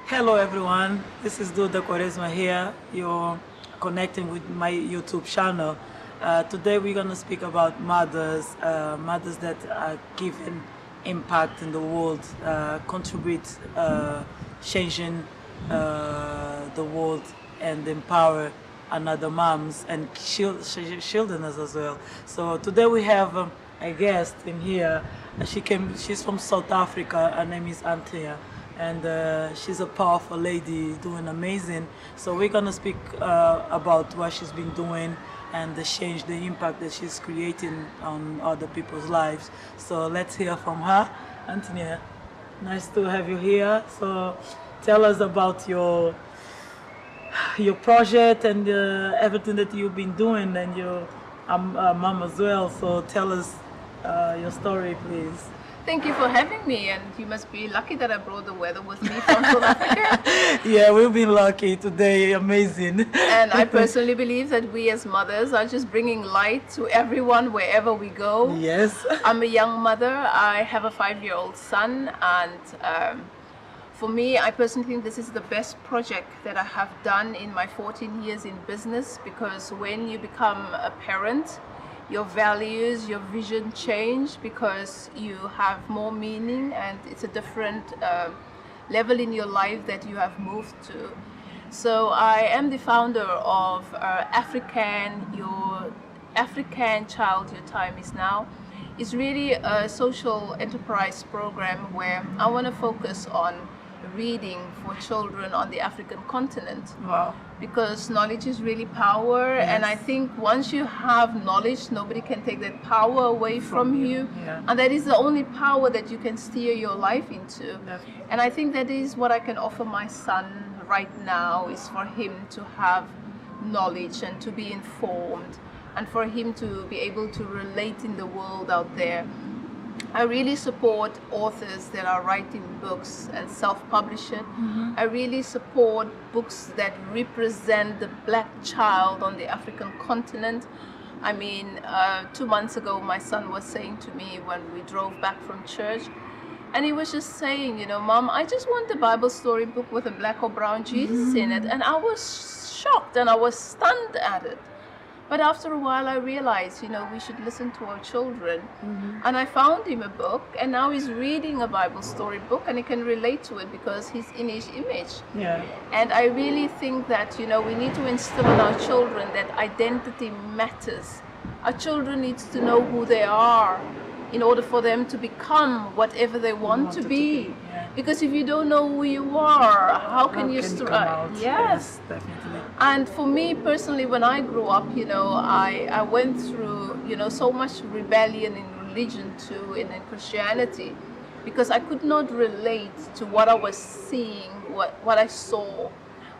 Hello everyone, this is Duda here. You're connecting with my YouTube channel. Today we're going to speak about mothers that are giving impact in the world, contribute changing the world and empower another moms and children as well. So today we have a guest in here. She's from South Africa. Her name is Anthea, and she's a powerful lady doing amazing. So we're gonna speak about what she's been doing and the change, the impact that she's creating on other people's lives. So let's hear from her. Anthea, nice to have you here. So tell us about your project and everything that you've been doing, and your mom as well. So tell us your story, please. Thank you for having me, and you must be lucky that I brought the weather with me from South Africa. Yeah, we've been lucky today, amazing. And I personally believe that we as mothers are just bringing light to everyone wherever we go. Yes. I'm a young mother. I have a 5-year-old son, and for me, I personally think this is the best project that I have done in my 14 years in business, because when you become a parent, your values, your vision change, because you have more meaning and it's a different level in your life that you have moved to. So I am the founder of Your African Child, Your Time Is Now. It's really a social enterprise program where I want to focus on reading for children on the African continent. Wow. Because knowledge is really power, Yes. and I think once you have knowledge, nobody can take that power away from you. Yeah. And that is the only power that you can steer your life into. Definitely. And I think that is what I can offer my son right now, is for him to have knowledge and to be informed, and for him to be able to relate in the world out there. I really support authors that are writing books and self-publish it. I really support books that represent the black child on the African continent. I mean, 2 months ago, my son was saying to me when we drove back from church, and he was just saying, Mom, I just want a Bible story book with a black or brown Jesus in it. And I was shocked and I was stunned at it. But after a while, I realized, we should listen to our children. And I found him a book, and now he's reading a Bible story book, and he can relate to it because he's in his image. Yeah. And I really think that, we need to instill in our children that identity matters. Our children need to know who they are in order for them to become whatever they want to be. Yeah. Because if you don't know who you are, how can you come strive? out? Yes. Definitely. And for me personally, when I grew up, I went through, so much rebellion in religion too, and in Christianity, because I could not relate to what I was seeing, what I saw,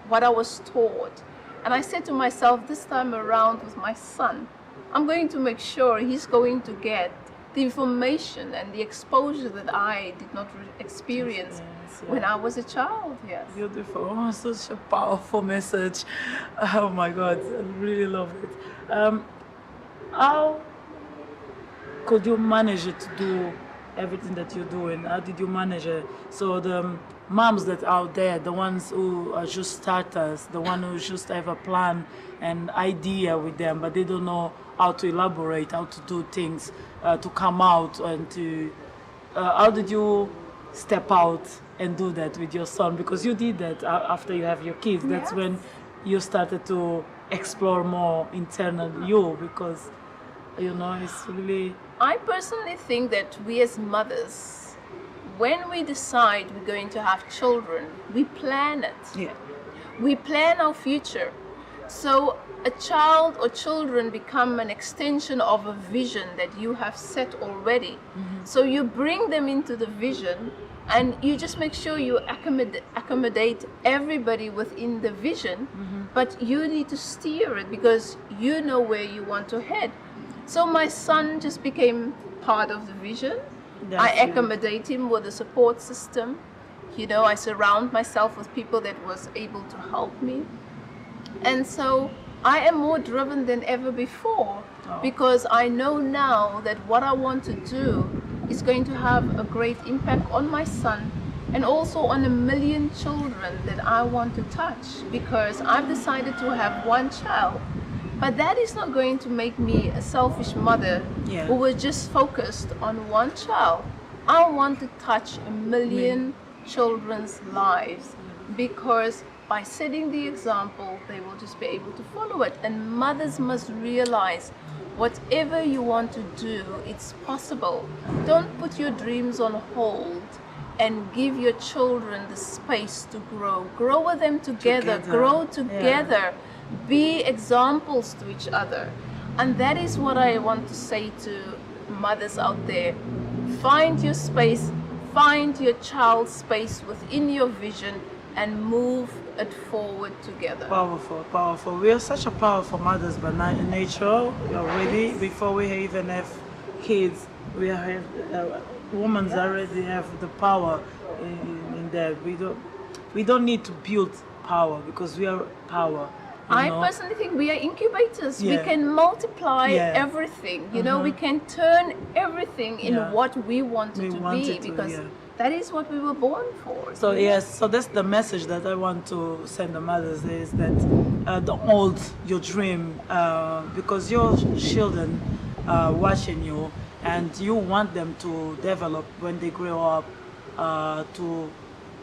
what I was taught. And I said to myself, this time around with my son, I'm going to make sure he's going to get the information and the exposure that I did not experience when I was a child. Yes. Beautiful. Oh, such a powerful message. Oh my God, I really love it. How could you manage to do everything that you're doing? How did you manage it? So the moms that are out there, the ones who are just starters, the ones who just have a plan and idea with them, but they don't know how to elaborate, how to do things, to come out and to... how did you step out and do that with your son? Because you did that after you have your kids. That's Yes. when you started to explore more internally you, because it's really... I personally think that we as mothers, when we decide we're going to have children, we plan it. Yeah. We plan our future. So a child or children become an extension of a vision that you have set already. So you bring them into the vision, and you just make sure you accommodate everybody within the vision, but you need to steer it because you know where you want to head. So my son just became part of the vision. I accommodate him with a support system. I surround myself with people that was able to help me. And so I am more driven than ever before, because I know now that what I want to do is going to have a great impact on my son and also on a million children that I want to touch, because I've decided to have one child. But that is not going to make me a selfish mother Yeah. who was just focused on one child. I want to touch a million children's lives, because by setting the example, they will just be able to follow it. And mothers must realize whatever you want to do, it's possible. Don't put your dreams on hold, and give your children the space to grow. Grow with them together. Grow together. Be examples to each other. And that is what I want to say to mothers out there. Find your space, find your child's space within your vision, and move it forward together. Powerful, powerful. We are such a powerful mothers by nature already. Before we even have kids, we have women already have the power in that. We don't need to build power, because we are power. I personally think we are incubators. We can multiply everything. You know, we can turn everything in what we want it to be, because that is what we were born for. So yes, so that's the message that I want to send the mothers, is that don't hold your dream, because your children are watching you, and you want them to develop when they grow up, to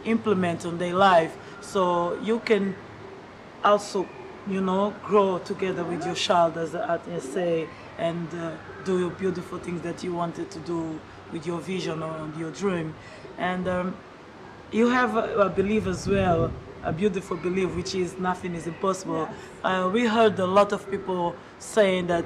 implement on their life. So you can also, you know, grow together with your child, as the artist say, and do your beautiful things that you wanted to do with your vision or your dream. And you have a belief as well, a beautiful belief, which is nothing is impossible. We heard a lot of people saying that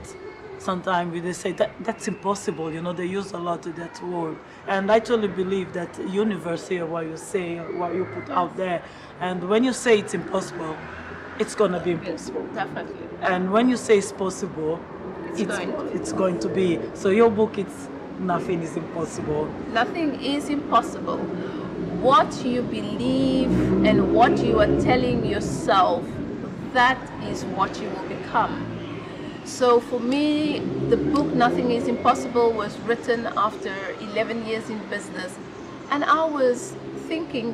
sometimes they say that's impossible, you know, they use a lot of that word. And I truly believe that universe here, what you say, what you put out there, and when you say it's impossible, it's gonna be impossible. Definitely. And when you say it's possible, it's going to be. So your book, it's nothing is impossible. Nothing is impossible. What you believe and what you are telling yourself, that is what you will become. So for me, the book Nothing is Impossible was written after 11 years in business. And I was thinking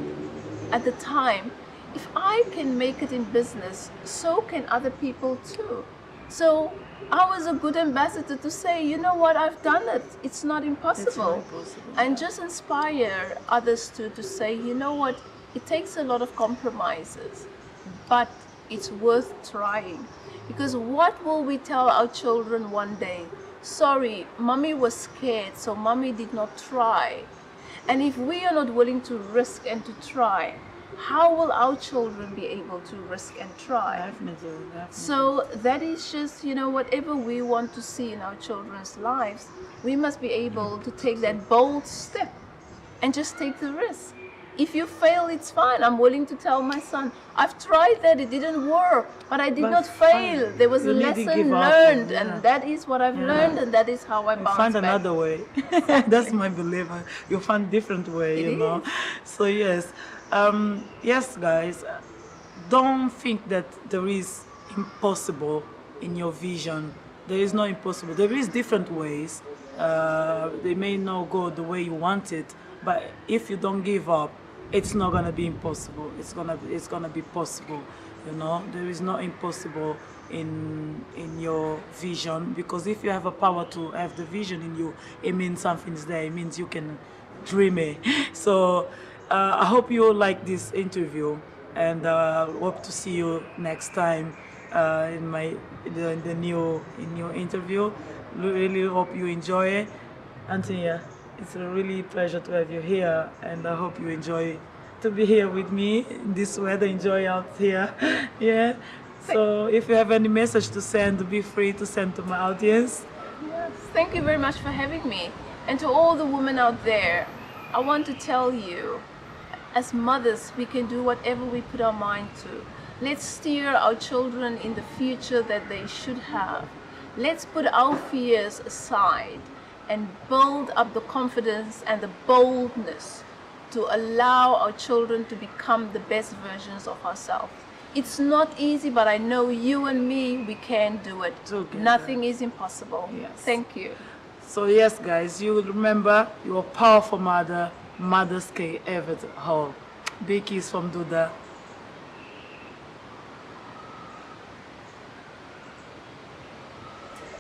at the time, if I can make it in business, so can other people too. So I was a good ambassador to say, you know what, I've done it. It's not impossible. It's not impossible. And just inspire others to say, you know what, it takes a lot of compromises, but it's worth trying. Because what will we tell our children one day? Sorry, mommy was scared, so mommy did not try. And if we are not willing to risk and to try, how will our children be able to risk and try? Definitely. So that is just, you know, whatever we want to see in our children's lives, we must be able to take that bold step and just take the risk. If you fail, it's fine. I'm willing to tell my son, I've tried that, it didn't work, but I did not fail. Fine. There was You a need to lesson give up, learned, yeah. and that is what I've learned, and that is how I bounce Find back. another way. That's my belief. You find different way, you know. So yes, yes, guys, don't think that there is impossible in your vision. There is no impossible. There is different ways. They may not go the way you want it, but if you don't give up, it's not gonna be impossible. It's gonna be possible. You know, there is no impossible in your vision, because if you have a power to have the vision in you, it means something's there. It means you can dream it. So I hope you like this interview, and hope to see you next time in the new interview. Really hope you enjoy it. Antonia, it's a really pleasure to have you here, and I hope you enjoy to be here with me in this weather. Enjoy out here. Yeah. So if you have any message to send, be free to send to my audience. Yes. Thank you very much for having me. And to all the women out there, I want to tell you, as mothers, we can do whatever we put our mind to. Let's steer our children in the future that they should have. Let's put our fears aside and build up the confidence and the boldness to allow our children to become the best versions of ourselves. It's not easy, but I know you and me, we can do it. Nothing is impossible. Yes. Thank you. So yes, guys, you remember, you're a powerful mother. mothers can ever hold. Big kiss from Duda.